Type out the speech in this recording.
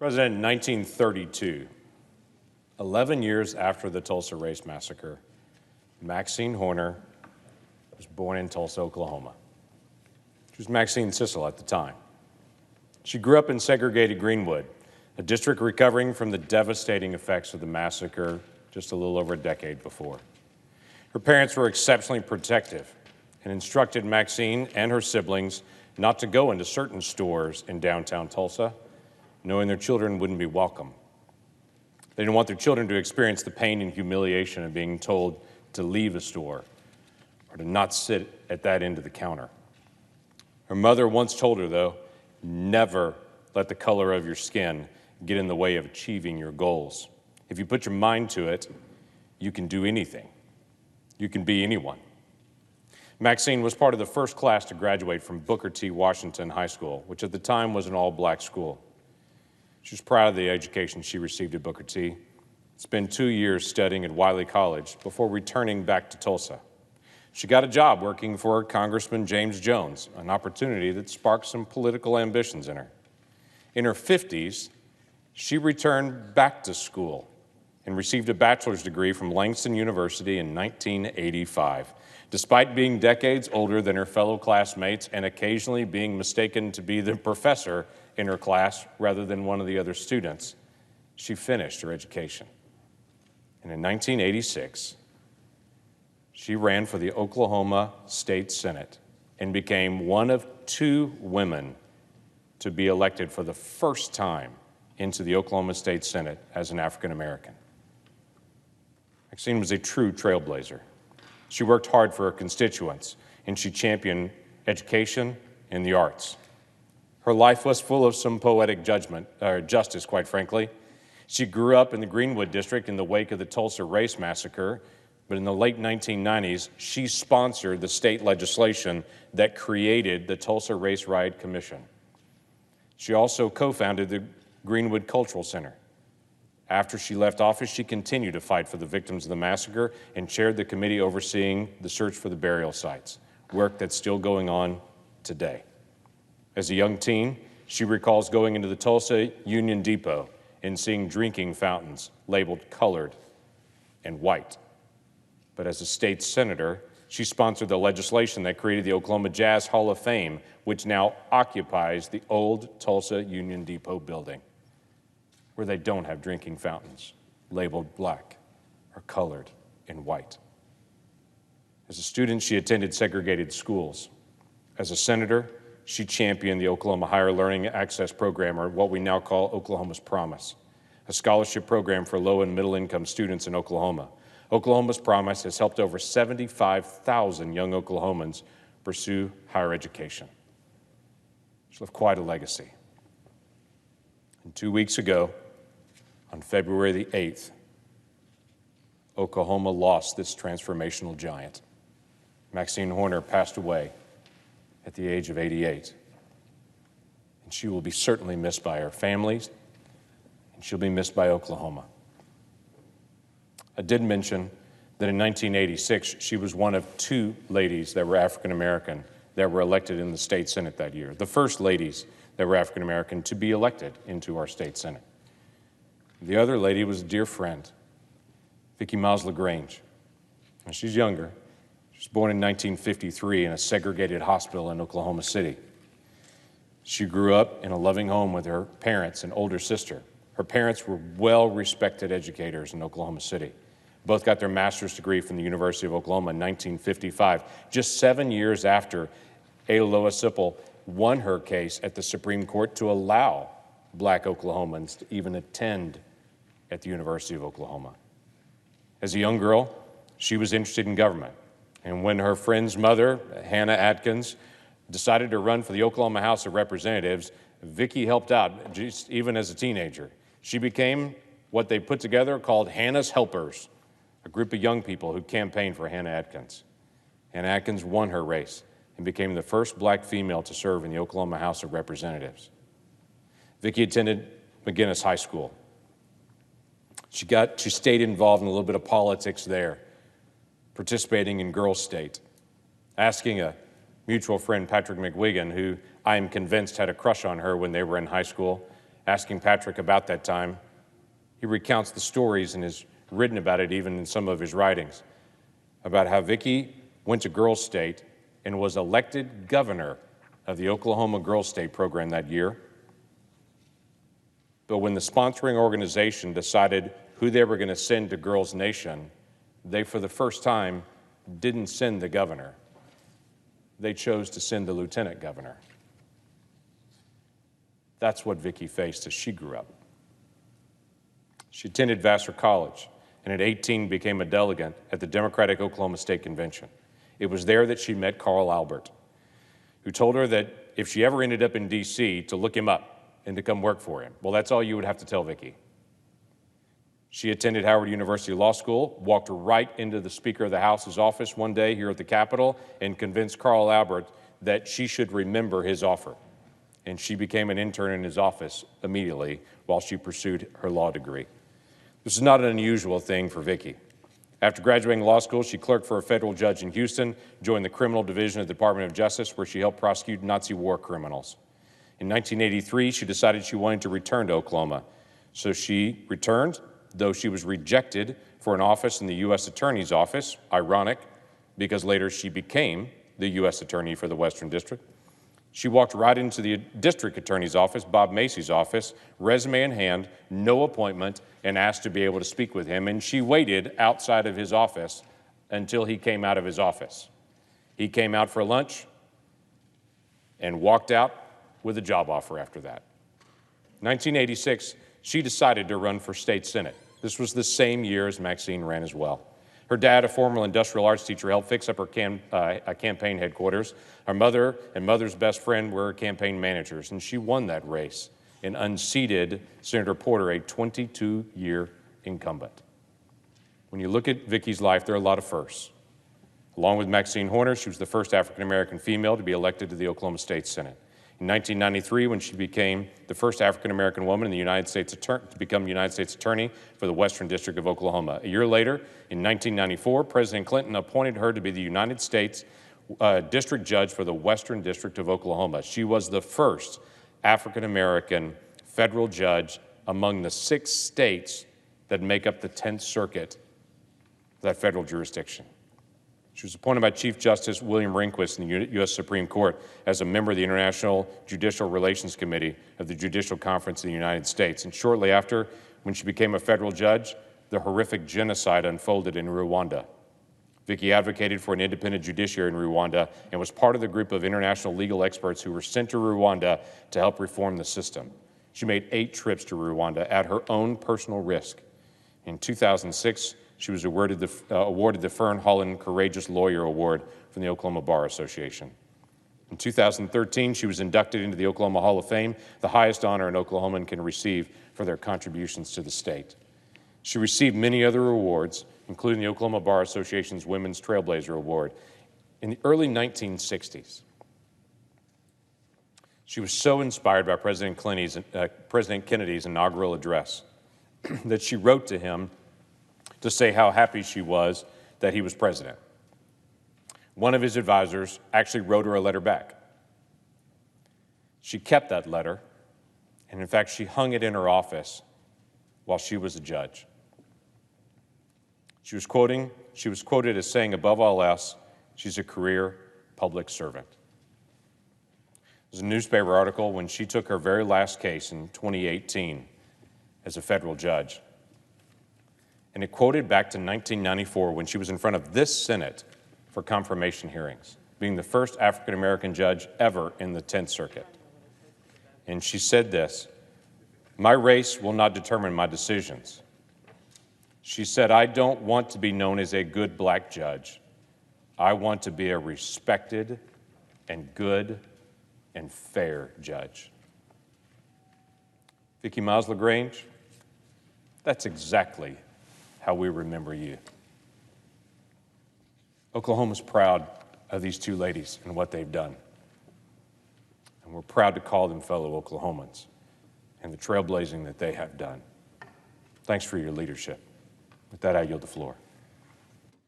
President, in 1932, 11 years after the Tulsa Race Massacre, Maxine Horner was born in Tulsa, Oklahoma. She was Maxine Sissel at the time. She grew up in segregated Greenwood, a district recovering from the devastating effects of the massacre just a little over a decade before. Her parents were exceptionally protective and instructed Maxine and her siblings not to go into certain stores in downtown Tulsa, knowing their children wouldn't be welcome. They didn't want their children to experience the pain and humiliation of being told to leave a store or to not sit at that end of the counter. Her mother once told her, though, never let the color of your skin get in the way of achieving your goals. If you put your mind to it, you can do anything. You can be anyone. Maxine was part of the first class to graduate from Booker T. Washington High School, which at the time was an all-black school. She was proud of the education she received at Booker T. Spent 2 years studying at Wiley College before returning back to Tulsa. She got a job working for Congressman James Jones, an opportunity that sparked some political ambitions in her. In her 50s, she returned back to school and received a bachelor's degree from Langston University in 1985. Despite being decades older than her fellow classmates and occasionally being mistaken to be the professor in her class rather than one of the other students, she finished her education. And in 1986, she ran for the Oklahoma State Senate and became one of 2 women to be elected for the first time into the Oklahoma State Senate as an African American. Maxine was a true trailblazer. She worked hard for her constituents, and she championed education and the arts. Her life was full of some poetic justice, quite frankly. She grew up in the Greenwood district in the wake of the Tulsa Race Massacre, but in the late 1990s, she sponsored the state legislation that created the Tulsa Race Riot Commission. She also co-founded the Greenwood Cultural Center. After she left office, she continued to fight for the victims of the massacre and chaired the committee overseeing the search for the burial sites, work that's still going on today. As a young teen, she recalls going into the Tulsa Union Depot and seeing drinking fountains labeled colored and white. But as a state senator, she sponsored the legislation that created the Oklahoma Jazz Hall of Fame, which now occupies the old Tulsa Union Depot building, where they don't have drinking fountains labeled black or colored in white. As a student, she attended segregated schools. As a senator, she championed the Oklahoma Higher Learning Access Program, or what we now call Oklahoma's Promise, a scholarship program for low and middle income students in Oklahoma. Oklahoma's Promise has helped over 75,000 young Oklahomans pursue higher education. She's left quite a legacy. And 2 weeks ago, on February the 8th, Oklahoma lost this transformational giant. Maxine Horner passed away at the age of 88. And she will be certainly missed by her families, and she'll be missed by Oklahoma. I did mention that in 1986, she was one of 2 ladies that were African American that were elected in the state Senate that year, the first ladies that were African American to be elected into our state Senate. The other lady was a dear friend, Vicki Miles LaGrange. And she's younger. She was born in 1953 in a segregated hospital in Oklahoma City. She grew up in a loving home with her parents and older sister. Her parents were well-respected educators in Oklahoma City. Both got their master's degree from the University of Oklahoma in 1955, just 7 years after Aloha Sipple won her case at the Supreme Court to allow black Oklahomans to even attend at the University of Oklahoma. As a young girl, she was interested in government. And when her friend's mother, Hannah Atkins, decided to run for the Oklahoma House of Representatives, Vicki helped out just even as a teenager. She became what they put together called Hannah's Helpers, a group of young people who campaigned for Hannah Atkins. Hannah Atkins won her race and became the first black female to serve in the Oklahoma House of Representatives. Vicki attended McGinnis High School. She stayed involved in a little bit of politics there, participating in Girls State, asking a mutual friend, Patrick McWigan, who I am convinced had a crush on her when they were in high school, Asking Patrick about that time, he recounts the stories and has written about it even in some of his writings, about how Vicki went to Girls State and was elected governor of the Oklahoma Girls State program that year. But when the sponsoring organization decided who they were going to send to Girls Nation, they, for the first time, didn't send the governor. They chose to send the lieutenant governor. That's what Vicki faced as she grew up. She attended Vassar College, and at 18 became a delegate at the Democratic Oklahoma State Convention. It was there that she met Carl Albert, who told her that if she ever ended up in D.C., to look him up and to come work for him. Well, that's all you would have to tell Vicki. She attended Howard University Law School, walked right into the Speaker of the House's office one day here at the Capitol, and convinced Carl Albert that she should remember his offer. And she became an intern in his office immediately while she pursued her law degree. This is not an unusual thing for Vicki. After graduating law school, she clerked for a federal judge in Houston, joined the criminal division of the Department of Justice, where she helped prosecute Nazi war criminals. In 1983, she decided she wanted to return to Oklahoma. So she returned, though she was rejected for an office in the U.S. Attorney's Office. Ironic, because later she became the U.S. Attorney for the Western District. She walked right into the district attorney's office, Bob Macy's office, resume in hand, no appointment, and asked to be able to speak with him. And she waited outside of his office until he came out of his office. He came out for lunch and walked out with a job offer after that. 1986, she decided to run for state senate. This was the same year as Maxine ran as well. Her dad, a former industrial arts teacher, helped fix up her campaign headquarters. Her mother and mother's best friend were her campaign managers, and she won that race and unseated Senator Porter, a 22-year incumbent. When you look at Vicki's life, there are a lot of firsts. Along with Maxine Horner, she was the first African-American female to be elected to the Oklahoma State Senate. In 1993, when she became the first African-American woman in the United States to become United States Attorney for the Western District of Oklahoma. A year later, in 1994, President Clinton appointed her to be the United States District Judge for the Western District of Oklahoma. She was the first African-American federal judge among the 6 states that make up the 10th Circuit, that federal jurisdiction. She was appointed by Chief Justice William Rehnquist in the U.S. Supreme Court as a member of the International Judicial Relations Committee of the Judicial Conference of the United States. And shortly after, when she became a federal judge, the horrific genocide unfolded in Rwanda. Vicki advocated for an independent judiciary in Rwanda and was part of the group of international legal experts who were sent to Rwanda to help reform the system. She made 8 trips to Rwanda at her own personal risk. In 2006, she was awarded the Fern Holland Courageous Lawyer Award from the Oklahoma Bar Association. In 2013, she was inducted into the Oklahoma Hall of Fame, the highest honor an Oklahoman can receive for their contributions to the state. She received many other awards, including the Oklahoma Bar Association's Women's Trailblazer Award. In the early 1960s, she was so inspired by President Kennedy's inaugural address that she wrote to him to say how happy she was that he was president. One of his advisors actually wrote her a letter back. She kept that letter, and in fact, she hung it in her office while she was a judge. She was quoted as saying, above all else, she's a career public servant. There's a newspaper article when she took her very last case in 2018 as a federal judge. And it quoted back to 1994 when she was in front of this Senate for confirmation hearings, being the first African-American judge ever in the 10th Circuit. And she said this, "My race will not determine my decisions." She said, "I don't want to be known as a good black judge. I want to be a respected and good and fair judge." Vicki Miles LaGrange, that's exactly how we remember you. Oklahoma's proud of these 2 ladies and what they've done. And we're proud to call them fellow Oklahomans and the trailblazing that they have done. Thanks for your leadership. With that, I yield the floor.